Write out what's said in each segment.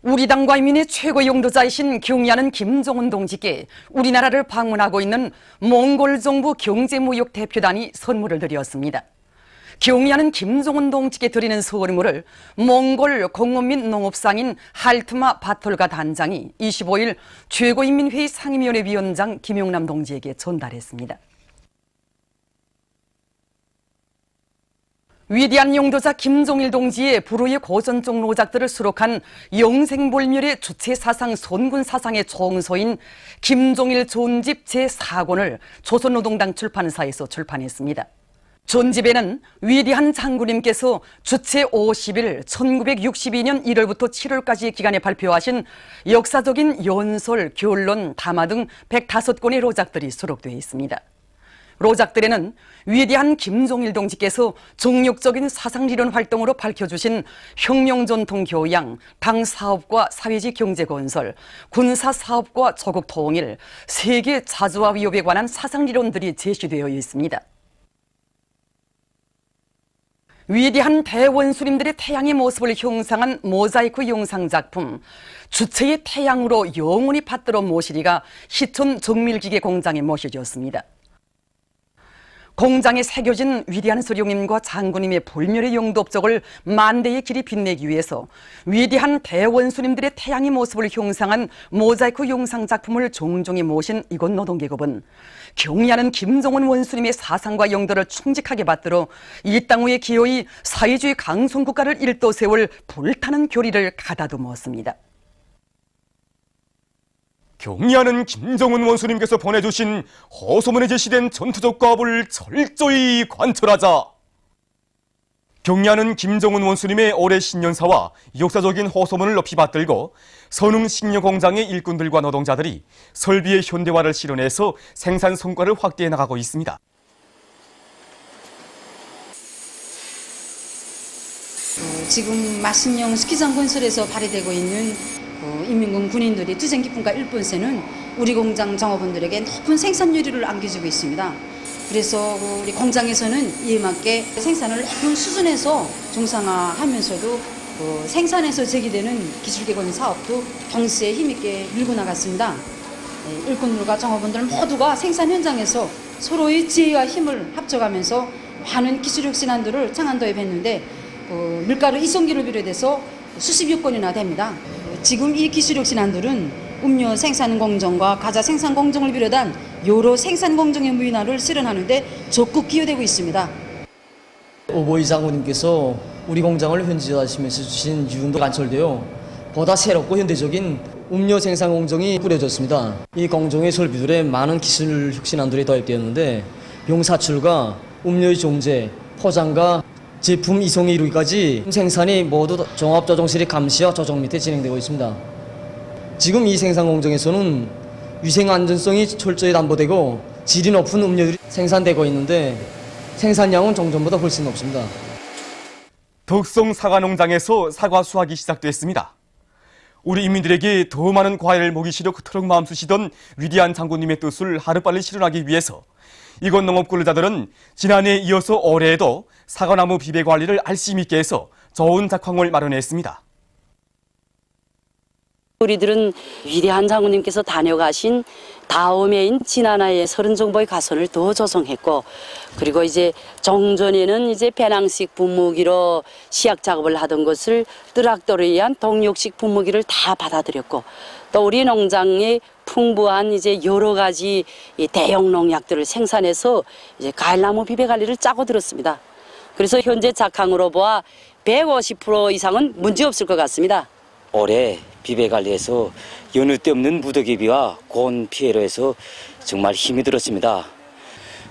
우리 당과 인민의 최고 용도자이신 경의하는 김정은 동지께 우리나라를 방문하고 있는 몽골 정부 경제무역 대표단이 선물을 드렸습니다. 경의하는 김정은 동지께 드리는 선물을 몽골 공원민 농업상인 할트마 바톨가 단장이 25일 최고인민회의 상임위원회 위원장 김용남 동지에게 전달했습니다. 위대한 용도자 김종일 동지의 불후의 고전적 노작들을 수록한 영생불멸의 주체사상 손군사상의 총서인 김종일 존집 제4권을 조선노동당 출판사에서 출판했습니다. 존집에는 위대한 장군님께서 주체 50일 1962년 1월부터 7월까지의 기간에 발표하신 역사적인 연설, 결론, 담화 등 105권의 로작들이 수록되어 있습니다. 로작들에는 위대한 김종일 동지께서 정력적인 사상리론 활동으로 밝혀주신 혁명전통 교양, 당사업과 사회지 경제건설, 군사사업과 조국통일, 세계 자주화 위협에 관한 사상리론들이 제시되어 있습니다. 위대한 대원수님들의 태양의 모습을 형상한 모자이크 영상작품 주체의 태양으로 영원히 받들어 모시리가 시촌 정밀기계 공장에 모셔졌습니다. 공장에 새겨진 위대한 소령님과 장군님의 불멸의 영도업적을 만대의 길이 빛내기 위해서 위대한 대원수님들의 태양의 모습을 형상한 모자이크 영상작품을 종종히 모신 이곳 노동계급은 경의하는 김정은 원수님의 사상과 영도를 충직하게 받들어 이 땅 위에 기어이 사회주의 강성국가를 일도 세울 불타는 교리를 가다듬었습니다. 경의하는 김정은 원수님께서 보내주신 허소문에 제시된 전투적 과업을 철저히 관철하자. 경의하는 김정은 원수님의 올해 신년사와 역사적인 허소문을 높이 받들고 선흥식료공장의 일꾼들과 노동자들이 설비의 현대화를 실현해서 생산 성과를 확대해 나가고 있습니다. 지금 마신령 스키장 건설에서 발휘되고 있는 인민군 군인들이 투쟁 기쁨과 일본세는 우리 공장 정업원들에게 높은 생산율을 안겨주고 있습니다. 그래서 우리 공장에서는 이에 맞게 생산을 높은 수준에서 정상화하면서도 생산에서 제기되는 기술개발 사업도 경시에 힘있게 밀고 나갔습니다. 일꾼들과 정업원들 모두가 생산 현장에서 서로의 지혜와 힘을 합쳐가면서 많은 기술 혁신안들을 창안 도입했는데 밀가루 이송기를 비롯해서 수십여 건이나 됩니다. 지금 이 기술 혁신안들은 음료 생산 공정과 과자 생산 공정을 비롯한 여러 생산 공정의 무인화를 실현하는 데 적극 기여되고 있습니다. 오보이 장군님께서 우리 공장을 현지화하시면서 주신 유흥도 관철되어 보다 새롭고 현대적인 음료 생산 공정이 꾸려졌습니다. 이 공정의 설비들에 많은 기술 혁신안들이 도입되었는데 용사출과 음료의 종재, 포장과 제품 이송에 이르기까지 생산이 모두 종합조정실의 감시와 조정 밑에 진행되고 있습니다. 지금 이 생산 공정에서는 위생 안전성이 철저히 담보되고 질이 높은 음료들이 생산되고 있는데 생산량은 종전보다 훨씬 높습니다. 덕성 사과농장에서 사과 수확이 시작됐습니다. 우리 인민들에게 더 많은 과일을 먹이 시려 그토록 마음 쓰시던 위대한 장군님의 뜻을 하루빨리 실현하기 위해서 이곳 농업 근로자들은 지난해에 이어서 올해에도 사과나무 비배 관리를 알심 있게 해서 좋은 작황을 마련했습니다. 우리들은 위대한 장군님께서 다녀가신 다음해인 지난해에 서른정보의 가선을 더 조성했고, 그리고 이제 정전에는 이제 배낭식 분무기로 시약 작업을 하던 것을 뜨락돌에 의한 동력식 분무기를 다 받아들였고, 또 우리 농장에 풍부한 이제 여러 가지 대형 농약들을 생산해서 이제 과일나무 비배 관리를 짜고 들었습니다. 그래서 현재 작황으로 보아 150% 이상은 문제 없을 것 같습니다. 올해 비배 관리에서 여느 때 없는 무더기비와 고온 피해로 해서 정말 힘이 들었습니다.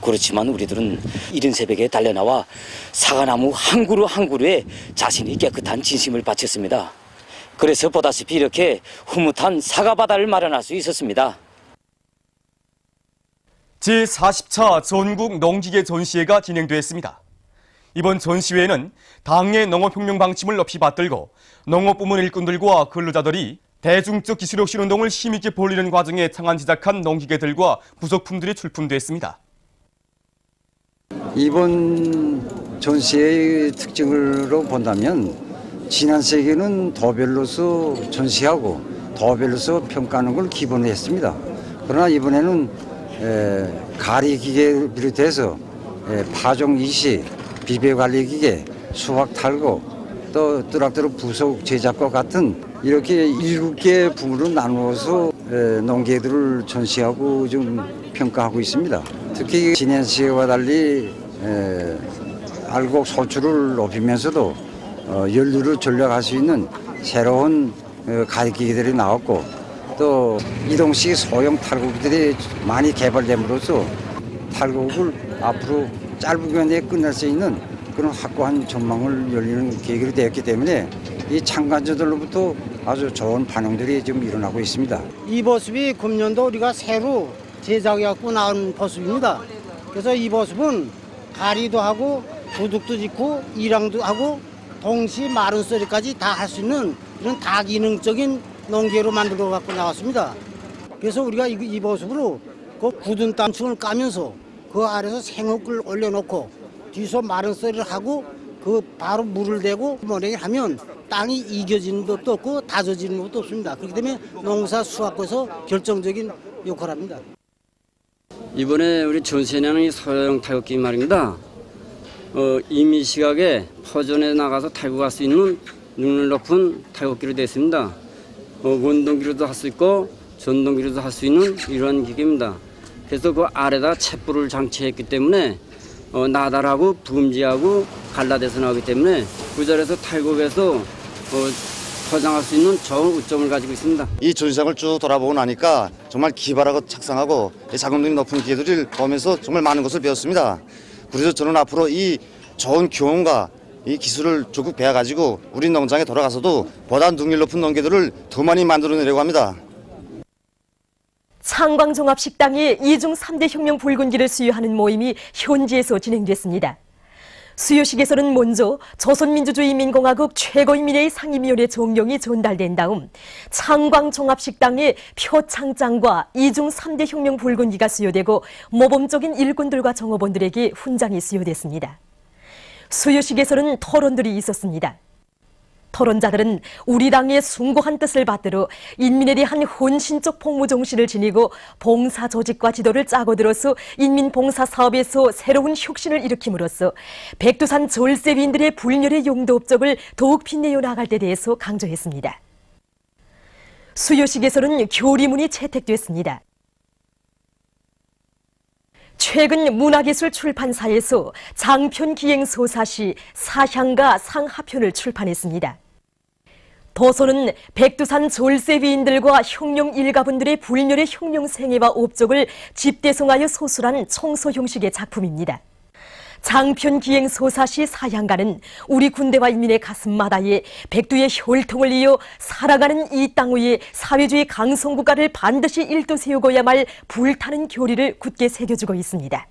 그렇지만 우리들은 이른 새벽에 달려나와 사과나무 한 그루 한 그루에 자신이 깨끗한 진심을 바쳤습니다. 그래서 보다시피 이렇게 흐뭇한 사과바다를 마련할 수 있었습니다. 제40차 전국 농기계 전시회가 진행됐습니다. 이번 전시회에는 당의 농업혁명 방침을 높이 받들고 농업부문 일꾼들과 근로자들이 대중적 기술혁신 운동을 힘있게 벌이는 과정에 창안 제작한 농기계들과 부속품들이 출품됐습니다. 이번 전시회의 특징으로 본다면 지난 세기는 도별로서 전시하고 도별로서 평가하는 걸 기본으로 했습니다. 그러나 이번에는 가리기계를 비롯해서 파종 이시, 비배관리기계, 수확 탈거, 또 뜨락뜨락 부속 제작과 같은 이렇게 7개 부문으로 나누어서 농계들을 전시하고 좀 평가하고 있습니다. 특히 지난 시기와 달리 알곡 소출을 높이면서도 연료를 절약할 수 있는 새로운 가리기계들이 나왔고 또 이동식 소형 탈곡기들이 많이 개발됨으로써 탈곡을 앞으로 짧은 기간 내에 끝낼 수 있는 그런 확고한 전망을 열리는 계기로 되었기 때문에 이 참관자들로부터 아주 좋은 반응들이 지금 일어나고 있습니다. 이 버습이 금년도 우리가 새로 제작해갖고 나온 버습입니다. 그래서 이 버습은 가리도 하고 도둑도 짓고 일항도 하고 동시 마른 썰이까지 다 할 수 있는 이런 다기능적인 농계로 만들어 갖고 나왔습니다. 그래서 우리가 이 버습으로 그 굳은 땅층을 까면서 그 아래서 생흙을 올려놓고 뒤서 마른 썰이를 하고 그 바로 물을 대고 모래를 하면 땅이 이겨지는 것도 없고 다져지는 것도 없습니다. 그렇기 때문에 농사 수확에서 결정적인 역할을 합니다. 이번에 우리 전시회는 이 소형 탈곡기 말입니다. 이미 시각에 포전에 나가서 탈고 갈 수 있는 능력 높은 탈곡기로 되어 있습니다. 원동기로도 할 수 있고 전동기로도 할 수 있는 이런 기계입니다. 그래서 그 아래다 챗불을 장치했기 때문에 나달하고 붐지하고 갈라대서 나오기 때문에 그 자리에서 탈곡해서 포장할 수 있는 좋은 우점을 가지고 있습니다. 이 전시장을 쭉 돌아보고 나니까 정말 기발하고 착상하고 작용력이 높은 기계들을 보면서 정말 많은 것을 배웠습니다. 그래서 저는 앞으로 이 좋은 교훈과 이 기술을 조금 배워가지고 우리 농장에 돌아가서도 보다 능률 높은 농계들을 더 많이 만들어내려고 합니다. 창광종합식당이 이중 3대 혁명 붉은기를 수여하는 모임이 현지에서 진행됐습니다. 수여식에서는 먼저 조선민주주의인민공화국 최고인민회의 상임위원회 종령이 전달된 다음 창광종합식당의 표창장과 이중 3대 혁명 붉은기가 수여되고 모범적인 일꾼들과 정업원들에게 훈장이 수여됐습니다. 수여식에서는 토론들이 있었습니다. 토론자들은 우리 당의 숭고한 뜻을 받들어 인민에 대한 헌신적 복무 정신을 지니고 봉사 조직과 지도를 짜고 들어서 인민봉사 사업에서 새로운 혁신을 일으킴으로써 백두산 절세위인들의 불멸의 용도 업적을 더욱 빛내어 나갈 데 대해서 강조했습니다. 수여식에서는 교리문이 채택됐습니다. 최근 문화예술 출판사에서 장편 기행소사시 사향가 상하편을 출판했습니다. 도서는 백두산 졸세위인들과 혁명 일가분들의 불멸의 혁명 생애와 업적을 집대성하여 소술한 청소 형식의 작품입니다. 장편 기행 소사시 사향가는 우리 군대와 인민의 가슴마다에 백두의 혈통을 이어 살아가는 이 땅 위에 사회주의 강성국가를 반드시 일도 세우고야말 불타는 교리를 굳게 새겨주고 있습니다.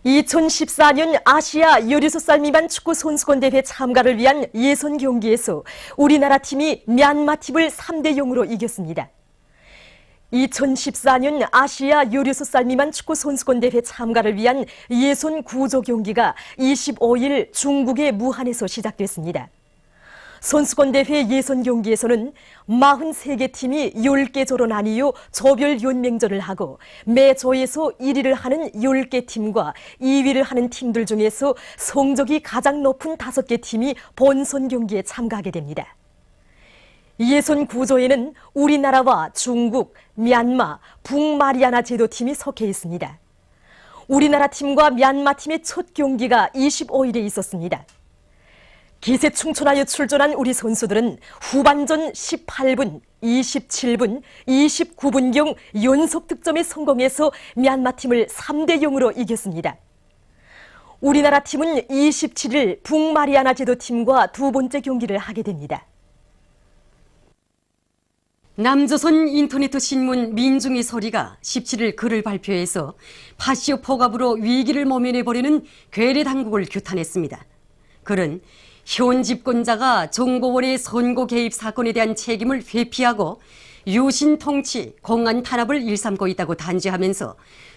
2014년 아시아 16살 미만 축구 선수권 대회 참가를 위한 예선 경기에서 우리나라 팀이 미얀마 팀을 3대 0으로 이겼습니다. 2014년 아시아 16살 미만 축구 선수권 대회 참가를 위한 예선 구조 경기가 25일 중국의 무한에서 시작됐습니다. 선수권 대회 예선 경기에서는 43개 팀이 10개 조로 나뉘어 조별 연맹전을 하고 매 조에서 1위를 하는 10개 팀과 2위를 하는 팀들 중에서 성적이 가장 높은 5개 팀이 본선 경기에 참가하게 됩니다. 예선 구조에는 우리나라와 중국, 미얀마, 북마리아나 제도팀이 속해 있습니다. 우리나라 팀과 미얀마 팀의 첫 경기가 25일에 있었습니다. 기세충천하여 출전한 우리 선수들은 후반전 18분, 27분, 29분경 연속 득점에 성공해서 미얀마 팀을 3대 0으로 이겼습니다. 우리나라 팀은 27일 북마리아나 제도팀과 두 번째 경기를 하게 됩니다. 남조선 인터ネット신문 민중의 소리가 17일 글을 발표해서 파시오 포갑으로 위기를 모면해버리는 괴뢰 당국을 규탄했습니다. 글은 현 집권자가 정보원의 선거 개입 사건에 대한 책임을 회피하고 유신 통치, 공안 탄압을 일삼고 있다고 단죄하면서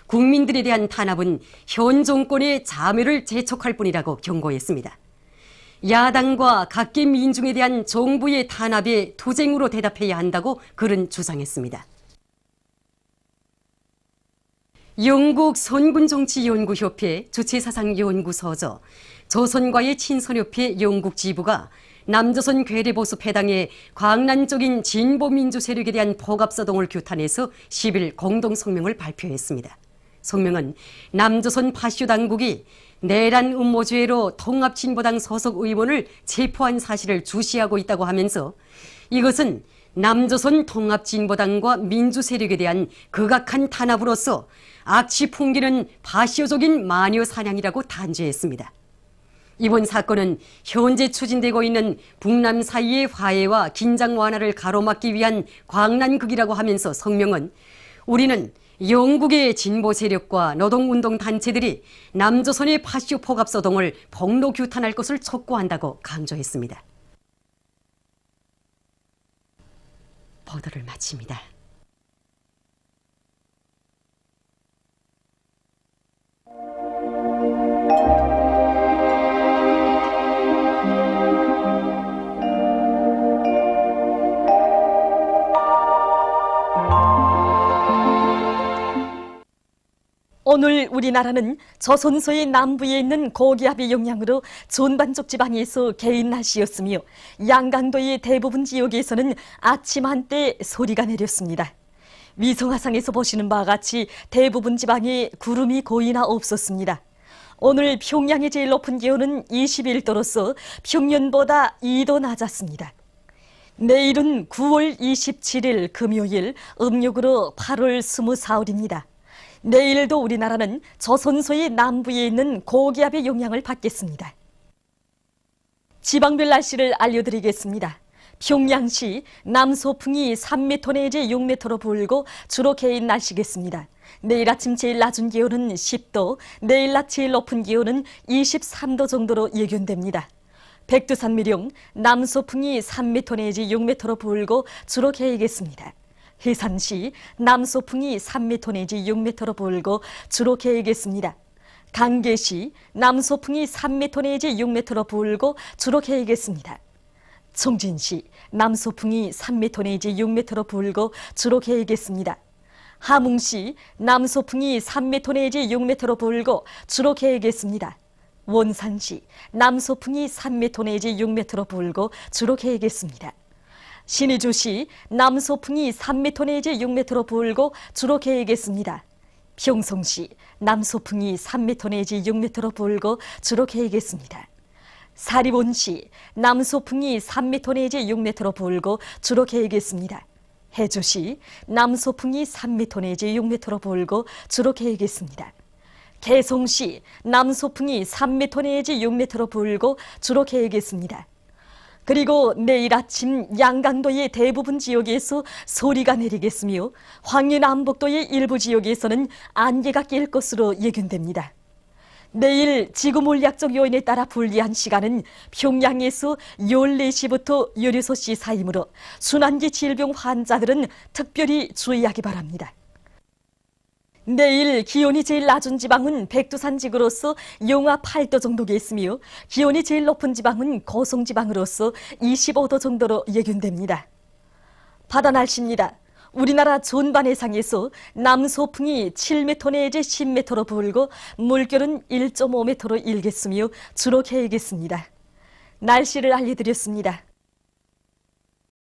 국민들에 대한 탄압은 현 정권의 자멸을 재촉할 뿐이라고 경고했습니다. 야당과 각계 민중에 대한 정부의 탄압에 투쟁으로 대답해야 한다고 그는 주장했습니다. 영국 선군정치연구협회 주체사상연구소죠. 조선과의 친선협회 영국 지부가 남조선 괴뢰보수 패당의 광란적인 진보민주 세력에 대한 포갑서동을 규탄해서 10일 공동성명을 발표했습니다. 성명은 남조선 파쇼 당국이 내란 음모죄로 통합진보당 소속 의원을 체포한 사실을 주시하고 있다고 하면서 이것은 남조선 통합진보당과 민주세력에 대한 극악한 탄압으로서 악취 풍기는 파쇼적인 마녀 사냥이라고 단죄했습니다. 이번 사건은 현재 추진되고 있는 북남 사이의 화해와 긴장 완화를 가로막기 위한 광란극이라고 하면서 성명은 우리는 영국의 진보 세력과 노동운동 단체들이 남조선의 파쇼 포갑서동을 폭로 규탄할 것을 촉구한다고 강조했습니다. 보도를 마칩니다. 오늘 우리나라는 조선소의 남부에 있는 고기압의 영향으로 전반적 지방에서 개인 날씨였으며 양강도의 대부분 지역에서는 아침 한때 소리가 내렸습니다. 위성화상에서 보시는 바와 같이 대부분 지방에 구름이 거의나 없었습니다. 오늘 평양의 제일 높은 기온은 21도로서 평년보다 2도 낮았습니다. 내일은 9월 27일 금요일, 음력으로 8월 24일입니다. 내일도 우리나라는 조선소의 남부에 있는 고기압의 영향을 받겠습니다. 지방별 날씨를 알려드리겠습니다. 평양시 남소풍이 3m 내지 6m로 불고 주로 개인 날씨겠습니다. 내일 아침 제일 낮은 기온은 10도, 내일 낮 제일 높은 기온은 23도 정도로 예견됩니다. 백두산미령 남소풍이 3m 내지 6m로 불고 주로 개이겠습니다. 해산시 남소풍이 3m 내지 6m로 불고 주로 개이겠습니다. 강계시 남소풍이 3m 내지 6m로 불고 주로 개이겠습니다. 청진시 남소풍이 3m 내지 6m로 불고 주로 개이겠습니다. 함흥시 남소풍이 3m 내지 6m로 불고 주로 개이겠습니다. 원산시 남소풍이 3m 내지 6m로 불고 주로 개이겠습니다. 신의주시 남소풍이 3m 내지 6m로 불고 주로 개이겠습니다. 평성시 남소풍이 3m 내지 6m로 불고 주로 개이겠습니다. 사리본시 남소풍이 3m 내지 6m로 불고 주로 개이겠습니다. 해주시 남소풍이 3m 내지 6m로 불고 주로 개이겠습니다. 개성시 남소풍이 3m 내지 6m로 불고 주로 개이겠습니다. 그리고 내일 아침 양강도의 대부분 지역에서 소리가 내리겠으며 황해남북도의 일부 지역에서는 안개가 낄 것으로 예견됩니다. 내일 지구물리학적 요인에 따라 불리한 시간은 평양에서 14시부터 16시 사이므로 순환기 질병 환자들은 특별히 주의하기 바랍니다. 내일 기온이 제일 낮은 지방은 백두산지구로서 영하 8도 정도겠으며 기온이 제일 높은 지방은 고성지방으로서 25도 정도로 예견됩니다. 바다 날씨입니다. 우리나라 전반 해상에서 남소풍이 7m 내지 10m로 불고 물결은 1.5m로 일겠으며 주로 개이겠습니다. 날씨를 알려드렸습니다.